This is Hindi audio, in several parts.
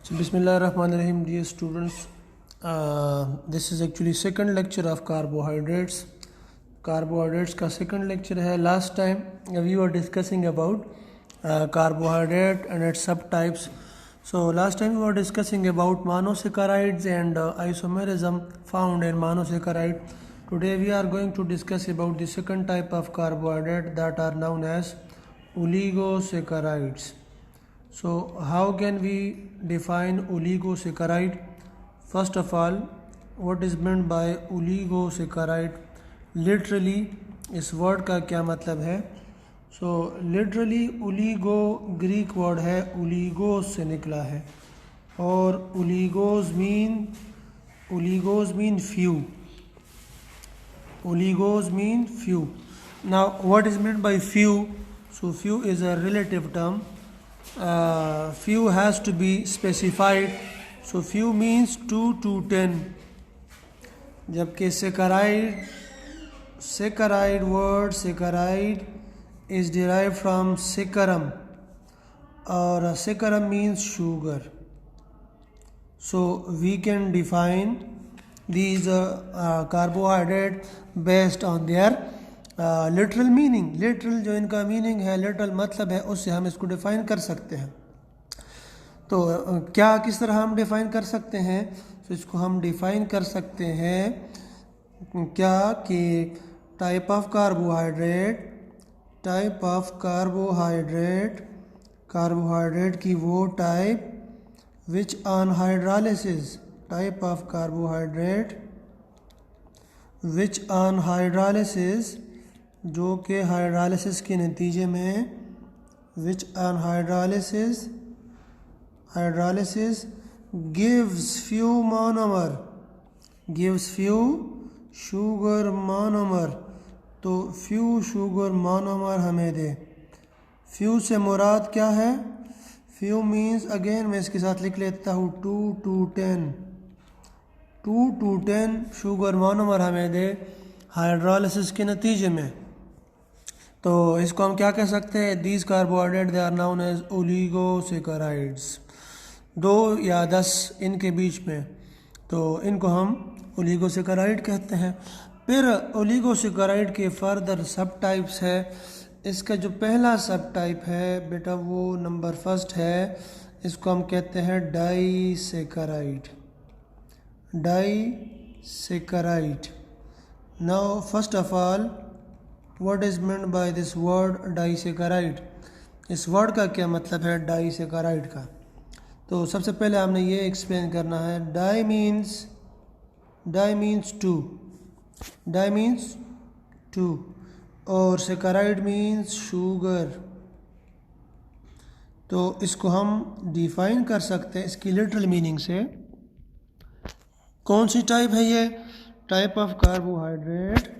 So, Bismillahirrahmanirrahim, dear students. This is actually second lecture of carbohydrates. Carbohydrates का second lecture है. Last time we were discussing about carbohydrate and its subtypes. So last time we were discussing about monosaccharides and isomerism found in monosaccharide. Today we are going to discuss about the second type of carbohydrate that are known as oligosaccharides. So how can we define oligosaccharide? First of all, what is meant by oligosaccharide? Literally इस वर्ड का क्या मतलब है? So literally oligo Greek word है, oligos से निकला है और oligos mean few. Oligos mean few. Now what is meant by few? So few is a relative term. Few has to be specified. So few means 2 to 10. जबकि saccharide is derived from saccharum, or saccharum means sugar. So we can define these carbohydrate based on their literal meaning. Literal जो इनका मीनिंग है, लिटरल मतलब है, उससे हम इसको डिफ़ाइन कर सकते हैं. तो क्या किस तरह हम डिफ़ाइन कर सकते हैं? तो इसको हम डिफ़ाइन कर सकते हैं क्या कि टाइप ऑफ कार्बोहाइड्रेट की वो type which on hydrolysis, type of carbohydrate which on hydrolysis, जो कि हाइड्रोलिसिस के नतीजे में, which on hydrolysis gives few sugar monomer. तो फ्यू शुगर मोनोमर हमें दे. फ्यू से मुराद क्या है? फ्यू मीन्स, अगेन मैं इसके साथ लिख लेता हूँ, 2 to 10 शुगर मोनोमर हमें दे हाइड्रोलिसिस के नतीजे में. तो इसको हम क्या कह सकते हैं? These carbohydrate they are known as oligosaccharides. 2 या 10 इनके बीच में, तो इनको हम ओलिगोसैकेराइड कहते हैं. फिर ओलिगोसैकेराइड के फर्दर सब टाइप्स है. इसका जो पहला सब टाइप है बेटा, वो नंबर फर्स्ट है, इसको हम कहते हैं disaccharide. Now first of all, what is meant by this word disaccharide? इस वर्ड का क्या मतलब है डाइसैकेराइड का? तो सबसे पहले हमने ये एक्सप्लेन करना है. डाई मीन्स टू और सैकेराइड मीन्स शुगर. तो इसको हम डिफाइन कर सकते हैं इसकी लिटरल मीनिंग से. कौन सी टाइप है ये? टाइप ऑफ कार्बोहाइड्रेट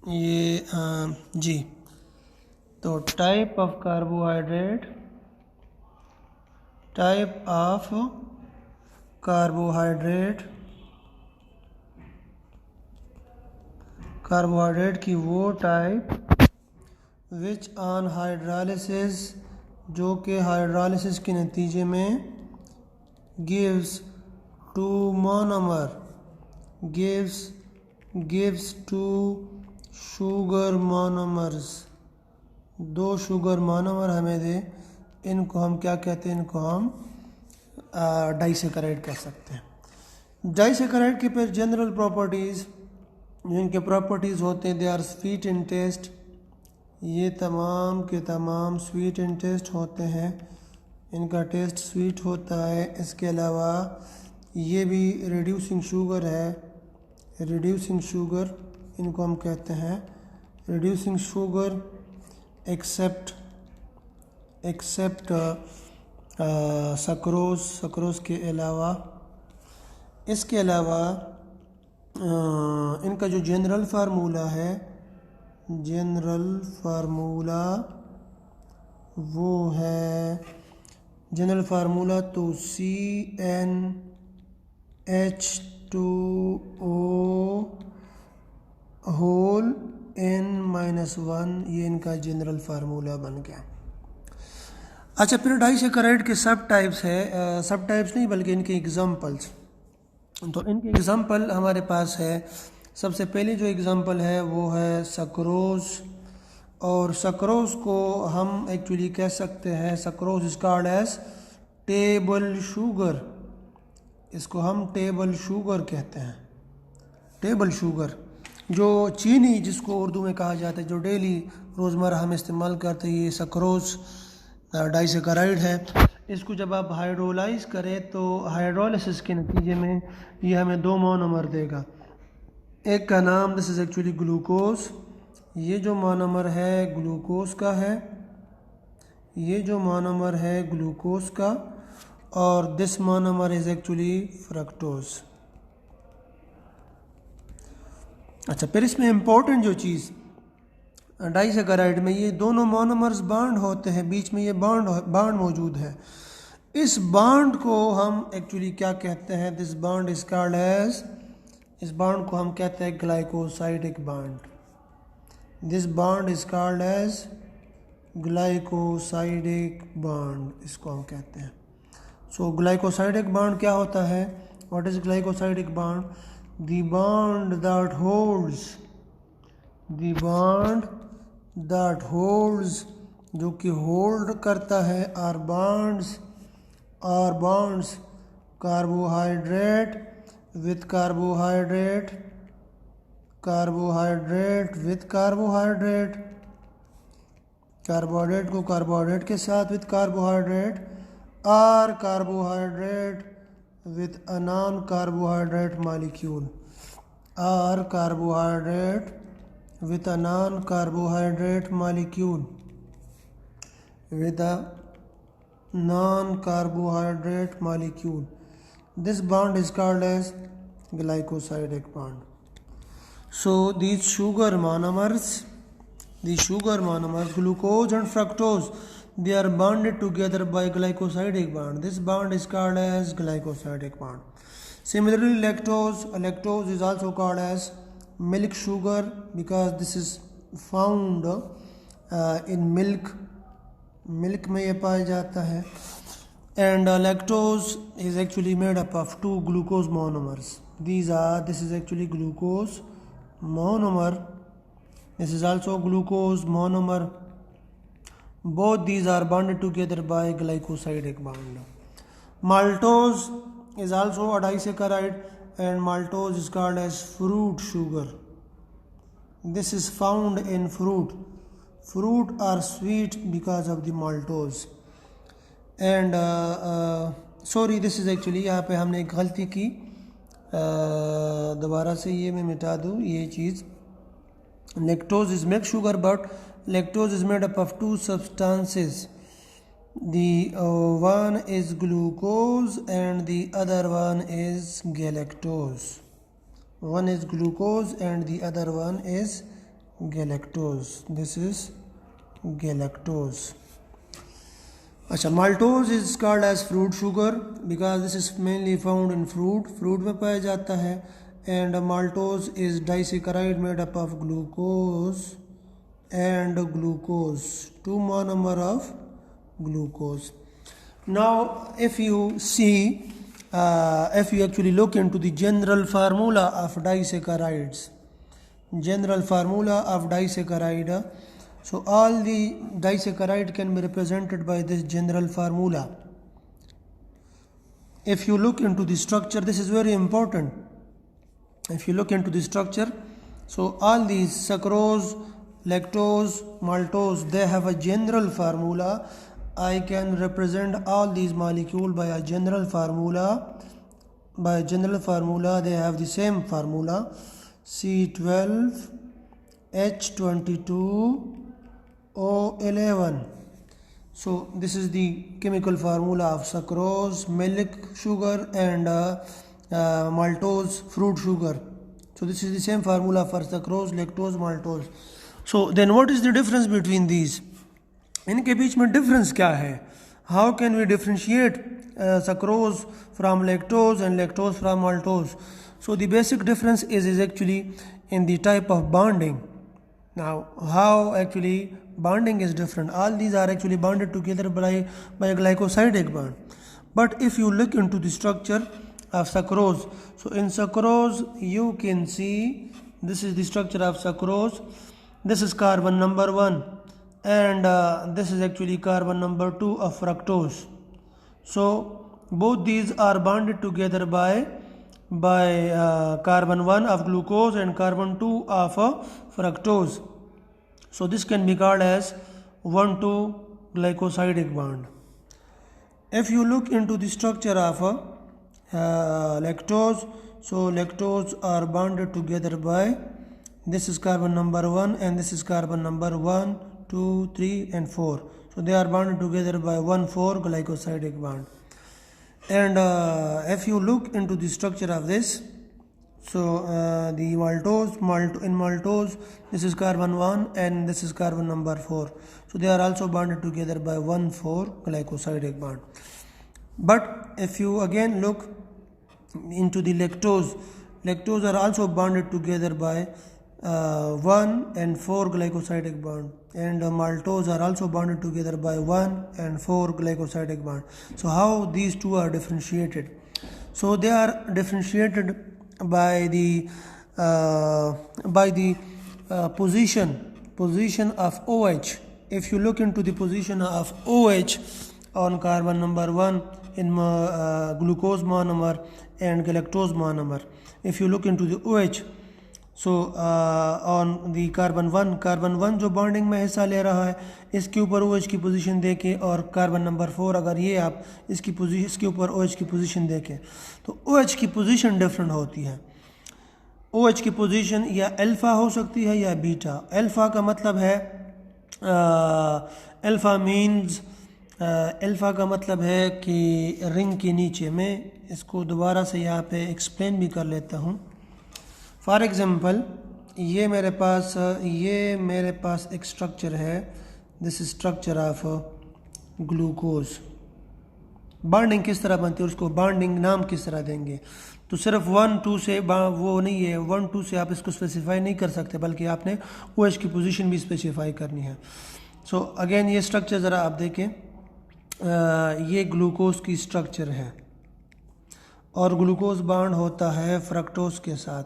ये जी. तो टाइप ऑफ कार्बोहाइड्रेट की वो टाइप विच ऑन हाइड्रोलिसिस, जो कि हाइड्रोलिसिस के नतीजे में gives two sugar monomers, 2 sugar monomer हमें दे. इनको हम क्या कहते हैं? इनको हम डाइसैकेराइड कह सकते हैं. डाइसैकेराइड के फिर जनरल प्रॉपर्टीज़, जिनके प्रॉपर्टीज़ होते हैं, they are sweet in taste. ये तमाम के तमाम स्वीट इन टेस्ट होते हैं, इनका टेस्ट स्वीट होता है. इसके अलावा ये भी रिड्यूसिंग शुगर है. इनको हम कहते हैं रिड्यूसिंग शुगर एक्सेप्ट सक्रोज के अलावा. इसके अलावा इनका जो जनरल फार्मूला है, वो है जनरल फार्मूला तो CnH2O होल N-1 ये इनका जनरल फार्मूला बन गया। अच्छा, फिर डाइसैकेराइड के सब टाइप्स है, सब टाइप्स नहीं बल्कि इनके एग्जांपल्स। तो इनके एग्जांपल हमारे पास है। सबसे पहले जो एग्जांपल है वो है सक्रोज, और सक्रोज को हम एक्चुअली कह सकते हैं, sucrose is called as table sugar. इसको हम टेबल शुगर कहते हैं। टेबल शुगर जो चीनी जिसको उर्दू में कहा जाता है, जो डेली रोज़मर्रा हम इस्तेमाल करते हैं, ये सक्रोज डाइसैकेराइड है। इसको जब आप हाइड्रोलाइज करें तो हाइड्रोलिसिस के नतीजे में ये हमें दो मोनोमर देगा। एक का नाम दिस इज़ एक्चुअली ग्लूकोज, ये जो मोनोमर है ग्लूकोज का है, ये जो मोनोमर है ग्लूकोज का, और this monomer is actually fructose. अच्छा, फिर इसमें इम्पोर्टेंट जो चीज़ डाइसैकेराइड में, ये दोनों मोनोमर्स बॉन्ड होते हैं, बीच में ये बॉन्ड मौजूद है। इस बॉन्ड को हम एक्चुअली क्या कहते हैं, this bond is called as, इस बॉन्ड को हम कहते हैं glycosidic bond. This bond is called as glycosidic bond, इसको हम कहते हैं। सो ग्लाइकोसाइडिक बॉन्ड क्या होता है, what is glycosidic bond? The bond that holds, the bond that holds, जो कि होल्ड करता है, or bonds carbohydrate with carbohydrate, carbohydrate with carbohydrate, carbohydrate को कार्बोहाइड्रेट के साथ with carbohydrate, or carbohydrate with a non-carbohydrate molecule, or carbohydrate with a non-carbohydrate molecule, with a non-carbohydrate molecule. This bond is called as glycosidic bond. So these sugar monomers, glucose and fructose, they are bonded together by glycosidic bond. This bond is called as glycosidic bond. Similarly, lactose is also called as milk sugar because this is found in milk में ये पाया जाता है। And lactose is actually made up of two glucose monomers. This is actually glucose monomer. This is also glucose monomer. Both these are bonded together by glycosidic bond. Maltose is also a disaccharide, and maltose is called as fruit sugar. This is found in fruit. Fruit are sweet because of the maltose. And sorry, this is actually, यहाँ पे हमने एक गलती की, दोबारा से ये मैं मिटा दूँ ये चीज़। Lactose is milk sugar, but lactose is made up of two substances. The one is glucose and the other one is galactose. One is glucose and the other one is galactose. This is galactose. अच्छा, maltose is called as fruit sugar because this is mainly found in fruit में पाया जाता है। And maltose is disaccharide made up of glucose and glucose, two monomer of glucose. Now if you see, if you actually look into the general formula of disaccharides, so all the disaccharide can be represented by this general formula. If you look into the structure, this is very important. If you look into the structure, so all these sucrose, lactose, maltose, they have a general formula. I can represent all these molecules by a general formula. By a general formula, they have the same formula: C12H22O11. So this is the chemical formula of sucrose, milk sugar, and maltose, fruit sugar. So this is the same formula for sucrose, lactose, maltose. So then what is the difference between these? इनके बीच में difference क्या है? How can we differentiate sucrose from lactose and lactose from maltose? So the basic difference is actually in the type of bonding. Now, how actually bonding is different. All these are actually bonded together by a glycosidic bond. But if you look into the structure of sucrose, so in sucrose you can see this is the structure of sucrose. This is carbon number 1 and this is actually carbon number 2 of fructose. So both these are bonded together by carbon 1 of glucose and carbon 2 of fructose. So this can be called as 1,2 glycosidic bond. If you look into the structure of lactose, so lactose are bonded together by this is carbon number 1 and this is carbon number 1, 2, 3 and 4. So they are bonded together by 1,4 glycosidic bond. And if you look into the structure of this, so the in maltose this is carbon 1 and this is carbon number 4. So they are also bonded together by 1,4 glycosidic bond. But if you again look into the lactose are also bonded together by 1 and 4 glycosidic bond, and maltose are also bonded together by 1 and 4 glycosidic bond. So how these two are differentiated? So they are differentiated by the position of OH. If you look into the position of OH on carbon number 1 in glucose monomer and galactose monomer, if you look into the OH, so on the carbon 1 जो बॉन्डिंग में हिस्सा ले रहा है इसके ऊपर OH की पोजीशन देखें, और कार्बन नंबर 4 अगर ये आप इसके ऊपर OH की पोजीशन देखें तो OH की पोजीशन डिफरेंट होती है. OH की पोजीशन या अल्फ़ा हो सकती है या बीटा. अल्फ़ा का मतलब है अल्फ़ा का मतलब है कि रिंग के नीचे. मैं इसको दोबारा से यहाँ पे एक्सप्लेन भी कर लेता हूँ. फॉर एग्ज़ाम्पल ये मेरे पास एक स्ट्रक्चर है. This structure of glucose. Bonding किस तरह बनती है, उसको बॉन्डिंग नाम किस तरह देंगे? तो सिर्फ 1-2 से वो नहीं है, 1-2 से आप इसको स्पेसिफाई नहीं कर सकते, बल्कि आपने OH की पोजीशन भी स्पेसिफाई करनी है. सो अगेन ये स्ट्रक्चर ज़रा आप देखें. ये ग्लूकोज की स्ट्रक्चर है और ग्लूकोज बॉन्ड होता है फ्रक्टोज के साथ.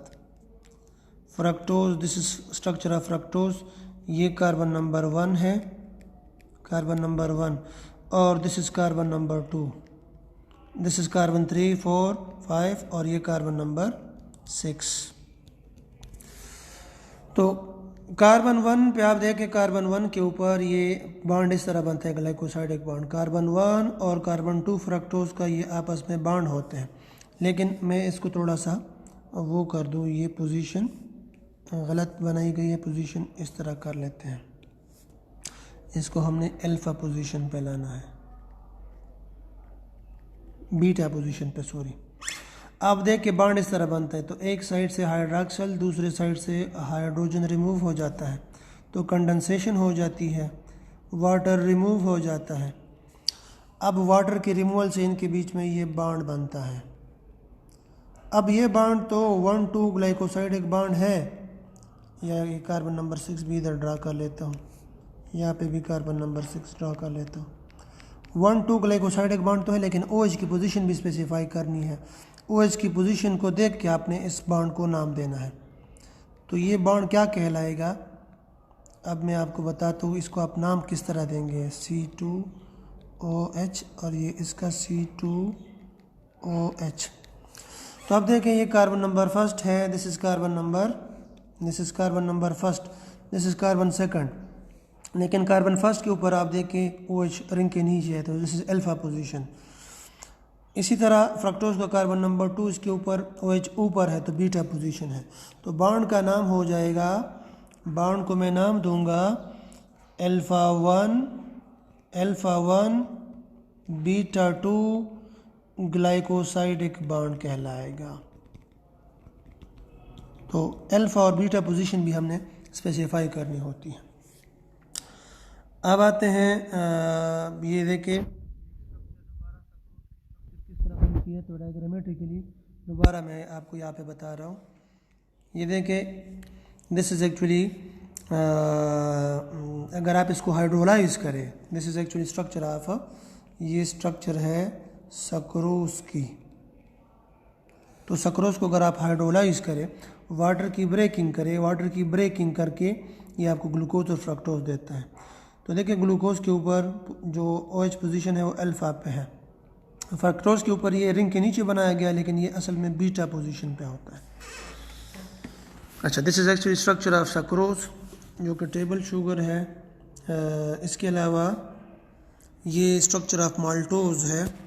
Fructose, this is structure of fructose. ये कार्बन नंबर 1 है, कार्बन नंबर 1, और this is carbon number 2. This is carbon 3, 4, 5 और ये कार्बन नंबर 6. तो कार्बन 1 पे आप देखें, कार्बन 1 के ऊपर ये बॉन्ड इस तरह बनता है, ग्लाइकोसाइडिक बॉन्ड. कार्बन 1 और कार्बन 2 फ्रक्टोज का ये आपस में बॉन्ड होते हैं. लेकिन मैं इसको थोड़ा सा वो कर दूँ, ये पोजीशन गलत बनाई गई है, पोजीशन इस तरह कर लेते हैं. इसको हमने अल्फ़ा पोजीशन पे लाना है, बीटा पोजीशन पे, सॉरी. आप देख के बॉन्ड इस तरह बनता है. तो एक साइड से हाइड्रॉक्सिल, दूसरे साइड से हाइड्रोजन रिमूव हो जाता है, तो कंडेंसेशन हो जाती है, वाटर रिमूव हो जाता है. अब वाटर के रिमूवल से इनके बीच में ये बॉन्ड बनता है. अब ये बॉन्ड तो 1,2 ग्लाइकोसाइडिक बॉन्ड है, या ये कार्बन नंबर 6 भी इधर ड्रा कर लेता हूँ, यहाँ पे भी कार्बन नंबर 6 ड्रा कर लेता हूँ. 1,2 ग्लाइकोसाइडिक बॉन्ड तो है, लेकिन OH की पोजीशन भी स्पेसिफाई करनी है. OH की पोजीशन को देख के आपने इस बॉन्ड को नाम देना है. तो ये बॉन्ड क्या कहलाएगा, अब मैं आपको बताता हूँ. इसको आप नाम किस तरह देंगे, C2OH और ये इसका C2OH. तो आप देखें ये कार्बन नंबर 1 है, this is carbon number 1, this is carbon 2. लेकिन कार्बन 1 के ऊपर आप देखें OH रिंग के नीचे है, तो दिस इज़ अल्फ़ा पोजीशन. इसी तरह फ्रक्टोज का कार्बन नंबर 2, इसके ऊपर OH ऊपर है, तो बीटा पोजीशन है. तो बॉन्ड का नाम हो जाएगा, बॉन्ड को मैं नाम दूंगा अल्फ़ा 1 बीटा 2 ग्लाइकोसाइडिक बॉन्ड कहलाएगा. तो अल्फ़ा और बीटा पोजीशन भी हमने स्पेसिफाई करनी होती है. अब आते हैं, ये देखें किस तरह बनती है. तो डायग्रामेट्रिकली दोबारा मैं आपको यहाँ पे बता रहा हूँ. ये देखें, दिस इज़ एक्चुअली अगर आप इसको हाइड्रोलाइज करें, this is actually structure of, ये स्ट्रक्चर है सक्रोज की। तो सक्रोज को अगर आप हाइड्रोलाइज करें, वाटर की ब्रेकिंग करें, वाटर की ब्रेकिंग करके ये आपको ग्लूकोज और फ्रक्टोज देता है। तो देखिए ग्लूकोज के ऊपर जो OH पोजीशन है वो अल्फा पे है, फ्रक्टोज के ऊपर ये रिंग के नीचे बनाया गया, लेकिन ये असल में बीटा पोजीशन पे होता है। अच्छा, this is actually structure of sucrose जो कि टेबल शुगर है। इसके अलावा ये स्ट्रक्चर ऑफ माल्टोज है।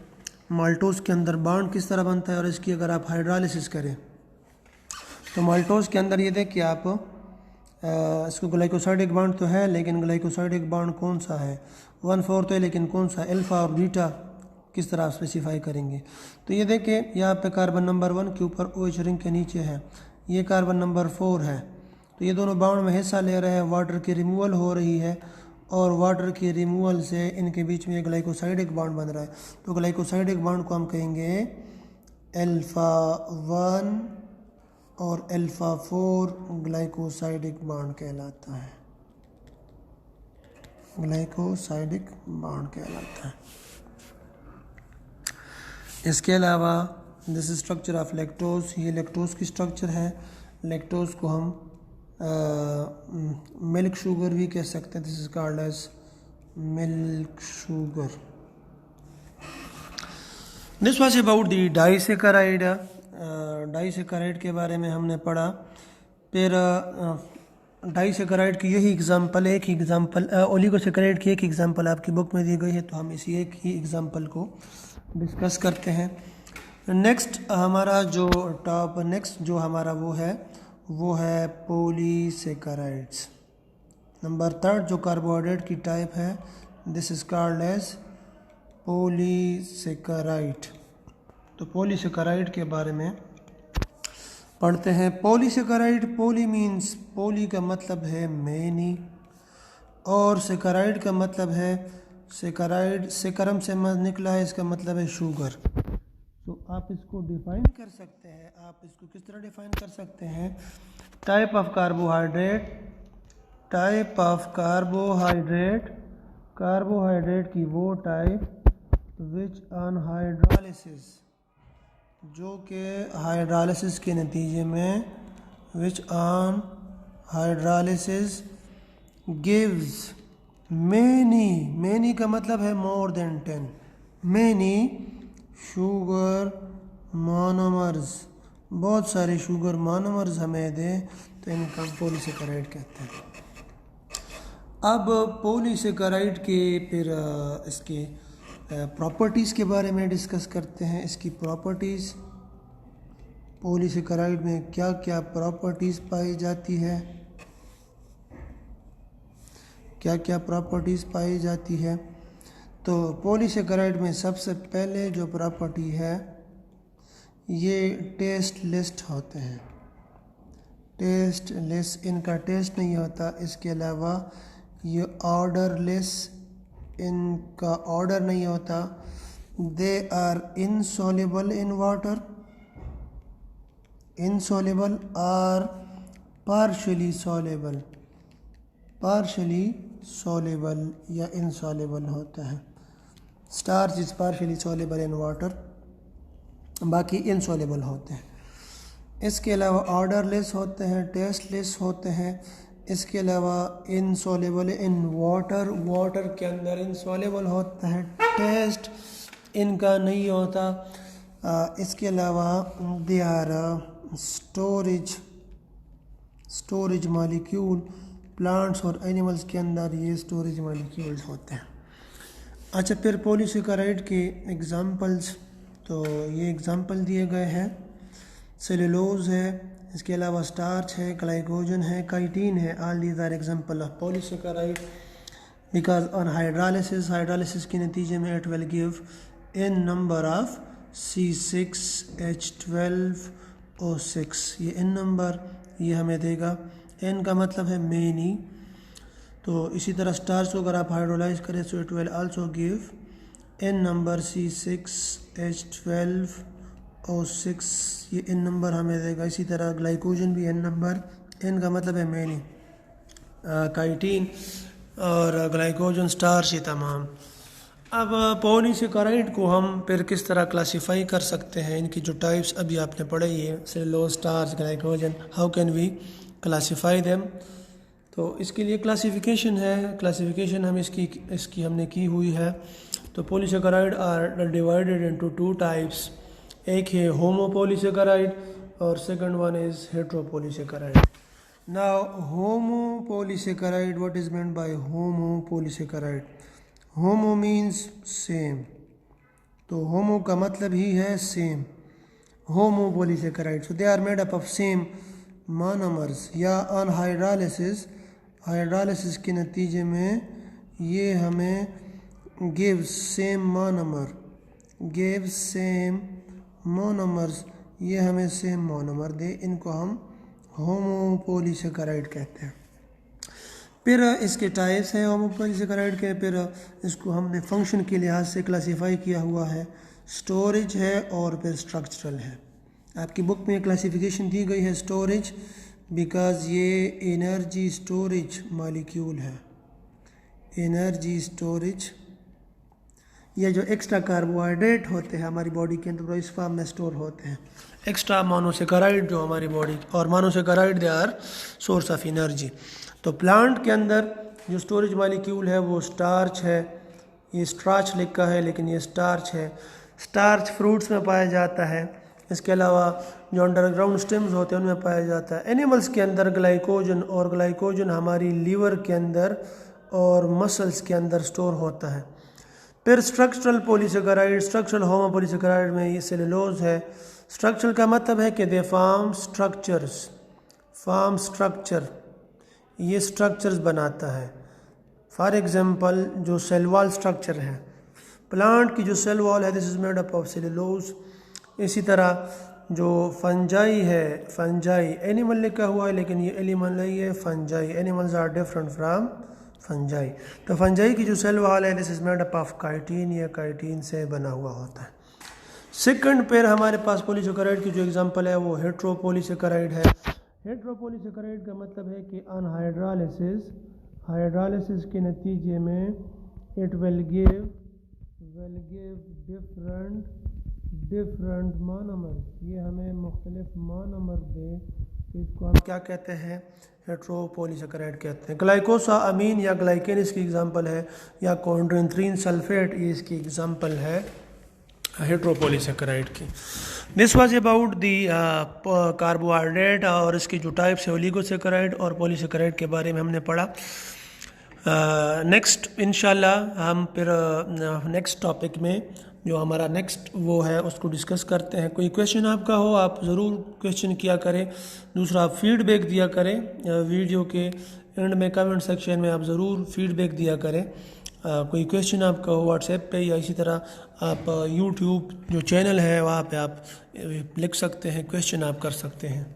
माल्टोज के अंदर बॉन्ड किस तरह बनता है, और इसकी अगर आप हाइड्रोलाइसिस करें तो माल्टोज के अंदर ये देखिए आप इसको ग्लाइकोसाइडिक बॉन्ड तो है, लेकिन ग्लाइकोसाइडिक बॉन्ड कौन सा है, 1/4 तो है, लेकिन कौन सा, अल्फा और बीटा, किस तरह आप स्पेसिफाई करेंगे। तो ये देखिए यहाँ पे कार्बन नंबर 1 के ऊपर OH रिंग के नीचे है, ये कार्बन नंबर 4 है। तो ये दोनों बॉन्ड में हिस्सा ले रहे हैं, वाटर की रिमूवल हो रही है, और वाटर की रिमूवल से इनके बीच में एक ग्लाइकोसाइडिक बॉन्ड बन रहा है। तो ग्लाइकोसाइडिक बॉन्ड को हम कहेंगे अल्फा 1 और अल्फा 4 ग्लाइकोसाइडिक बॉन्ड कहलाता है, ग्लाइकोसाइडिक बॉन्ड कहलाता है। इसके अलावा दिस स्ट्रक्चर ऑफ लैक्टोज, ये लैक्टोज की स्ट्रक्चर है। लैक्टोज को हम मिल्क शुगर भी कह सकते हैं, this is called as milk sugar. This was about the disaccharide. Disaccharide के बारे में हमने पढ़ा। फिर डाइसेकेराइड की यही एग्जांपल, एक ही एग्जांपल, ओलिगोसेकेराइड की एक एग्जांपल आपकी बुक में दी गई है, तो हम इसी एक ही एग्जांपल को डिस्कस करते हैं। नेक्स्ट हमारा जो हमारा वो है पॉलीसेकेराइड्स। नंबर 3 जो कार्बोहाइड्रेट की टाइप है, this is called as polysaccharide. तो पॉलीसेकेराइड के बारे में पढ़ते हैं। पॉलीसेकेराइड, पॉली मीन्स, पॉली का मतलब है मैनी, और सेकेराइड का मतलब है, सेकेराइड सेकरम से निकला है, इसका मतलब है शुगर। तो आप इसको डिफाइन कर सकते हैं, आप इसको किस तरह डिफाइन कर सकते हैं, type of carbohydrate, type of carbohydrate, carbohydrate की वो टाइप विच ऑन हाइड्रोलिसिस, जो कि हाइड्रोलिसिस के नतीजे में, which on hydrolysis gives many, many का मतलब है more than 10, many sugar monomers, बहुत सारे शुगर मोनोमर्स हमें दे, तो इनको हम पॉलीसेकेराइड कहते हैं। अब पॉलीसेकेराइड के फिर इसके प्रॉपर्टीज़ के बारे में डिस्कस करते हैं। इसकी प्रॉपर्टीज़, पॉलीसेकेराइड में क्या क्या प्रॉपर्टीज़ पाई जाती है, क्या क्या प्रॉपर्टीज़ पाई जाती है। तो पॉलीसेकेराइड में सबसे पहले जो प्रॉपर्टी है, ये टेस्ट लिस्ट होते हैं, टेस्ट लेस, इनका टेस्ट नहीं होता। इसके अलावा ये ऑर्डरलेस, इनका ऑर्डर नहीं होता। They are insoluble in water, insoluble और पार्शली सॉल्युबल, पार्शली सॉल्युबल या इनसॉल्युबल होता है। Starch is partially soluble in water, बाकी इनसॉल्युबल होते हैं। इसके अलावा ऑर्डरलेस होते हैं, टेस्टलेस होते हैं। इसके अलावा इनसॉल्युबल इन वाटर, वाटर के अंदर इनसॉल्युबल होता है, टेस्ट इनका नहीं होता। इसके अलावा they are storage molecule, plants और एनिमल्स के अंदर ये स्टोरेज मॉलिक्यूल्स होते हैं। अच्छा, फिर पॉलीसेकेराइड के एग्जांपल्स, तो ये एग्जांपल दिए गए हैं, सेलुलोज है, इसके अलावा स्टार्च है, ग्लाइकोजन है, काइटिन है। All these are example of polysaccharide because on hydrolysis, hydrolysis के नतीजे में it will give n number of C6H12O6। ये एन नंबर ये हमें देगा, एन का मतलब है मैनी। तो इसी तरह स्टार्च को अगर आप हाइड्रोलाइज करें तो it will also give n number C6H12O6, ये एन नंबर हमें देगा। इसी तरह ग्लाइकोजन भी एन नंबर, एन का मतलब है मैनी। काइटिन और ग्लाइकोजन स्टार्च ये तमाम। अब पॉलीसेकेराइड को हम फिर किस तरह क्लासीफाई कर सकते हैं, इनकी जो टाइप्स अभी आपने पढ़े है cellulose, starch, glycogen, how can we classify them. तो इसके लिए क्लासिफिकेशन है, क्लासिफिकेशन हम इसकी हमने की हुई है। तो polysaccharide are divided into two types, एक है होमोपॉलीसेकेराइड और second one is heteropolysaccharide. Now homopolysaccharide, what is meant by homopolysaccharide? Homo means same, तो होमो का मतलब ही है same. Homopolysaccharide, so they are made up of same monomers, या ऑन हाइड्रोलाइसिस के नतीजे में ये हमें गिव्स सेम मोनोमर्स, ये हमें सेम मोनोमर दे, इनको हम होमोपॉलीसेकेराइड कहते हैं। फिर इसके टाइप्स हैं होमोपॉलीसेकेराइड के, फिर इसको हमने फंक्शन के लिहाज से क्लासीफाई किया हुआ है, स्टोरेज है और फिर स्ट्रक्चरल है। आपकी बुक में क्लासिफिकेशन दी गई है स्टोरेज, बिकॉज ये एनर्जी स्टोरेज मॉलिक्यूल है। एनर्जी स्टोरेज, ये जो एक्स्ट्रा कार्बोहाइड्रेट होते हैं हमारी बॉडी के अंदर वो इस फॉर्म में स्टोर होते हैं। एक्स्ट्रा मोनोसेकेराइड जो हमारी बॉडी, और monosaccharide they are source of energy. तो प्लांट के अंदर जो स्टोरेज मॉलिक्यूल है वो स्टार्च है, ये स्टार्च लिखा है लेकिन ये स्टार्च है। स्टार्च फ्रूट्स में पाया जाता है, इसके अलावा जो अंडरग्राउंड स्टेम्स होते हैं उनमें पाया जाता है। एनिमल्स के अंदर ग्लाइकोजन, और ग्लाइकोजन हमारी लीवर के अंदर और मसल्स के अंदर स्टोर होता है। फिर स्ट्रक्चरल पॉलीसेकेराइड, स्ट्रक्चरल होमोपॉलीसेकेराइड में ये सेलुलोज है। स्ट्रक्चरल का मतलब है कि दे फॉर्म स्ट्रक्चर, ये स्ट्रक्चर्स बनाता है। फॉर एग्जांपल जो सेल वॉल स्ट्रक्चर है, प्लांट की जो सेल वॉल है this is made up of cellulose. इसी तरह जो फंजाई है, फंजाई एनिमल लिखा हुआ है लेकिन ये एनिमल नहीं है, fungi, animals are different from fungi. तो फंजाई की जो सेल वॉल है this is made up of chitin, या काइटिन से बना हुआ होता है। सेकंड पेयर हमारे पास पॉलीसेकेराइड की जो एग्जांपल है वो हेट्रोपॉलीसेकेराइड है। हेट्रोपॉलीसेकेराइड का मतलब है कि ऑन हाइड्रोलाइसिस के नतीजे में it will give different monomer, ये हमें मुख्तलिफ मोनोमर दे, तो इसको हम क्या कहते हैं? हेट्रोपॉलीसेकेराइड कहते हैं। ग्लाइकोसा अमीन या ग्लाइकेन इसकी एग्जांपल है, या कोंड्रोइथिलीन सल्फेट ये इसकी एग्जांपल है हेट्रोपॉलीसेकेराइड की। This was about the carbohydrate और इसकी जो टाइप्स है ओलिगोसेकेराइड और पॉलीसेकेराइड के बारे में हमने पढ़ा। नेक्स्ट इंशाल्लाह हम फिर नेक्स्ट टॉपिक में जो हमारा नेक्स्ट वो है उसको डिस्कस करते हैं। कोई क्वेश्चन आपका हो आप ज़रूर क्वेश्चन किया करें। दूसरा आप फीडबैक दिया करें, वीडियो के एंड में कमेंट सेक्शन में आप ज़रूर फीडबैक दिया करें। कोई क्वेश्चन आपका हो व्हाट्सएप पे, या इसी तरह आप यूट्यूब जो चैनल है वहाँ पे आप लिख सकते हैं, क्वेश्चन आप कर सकते हैं।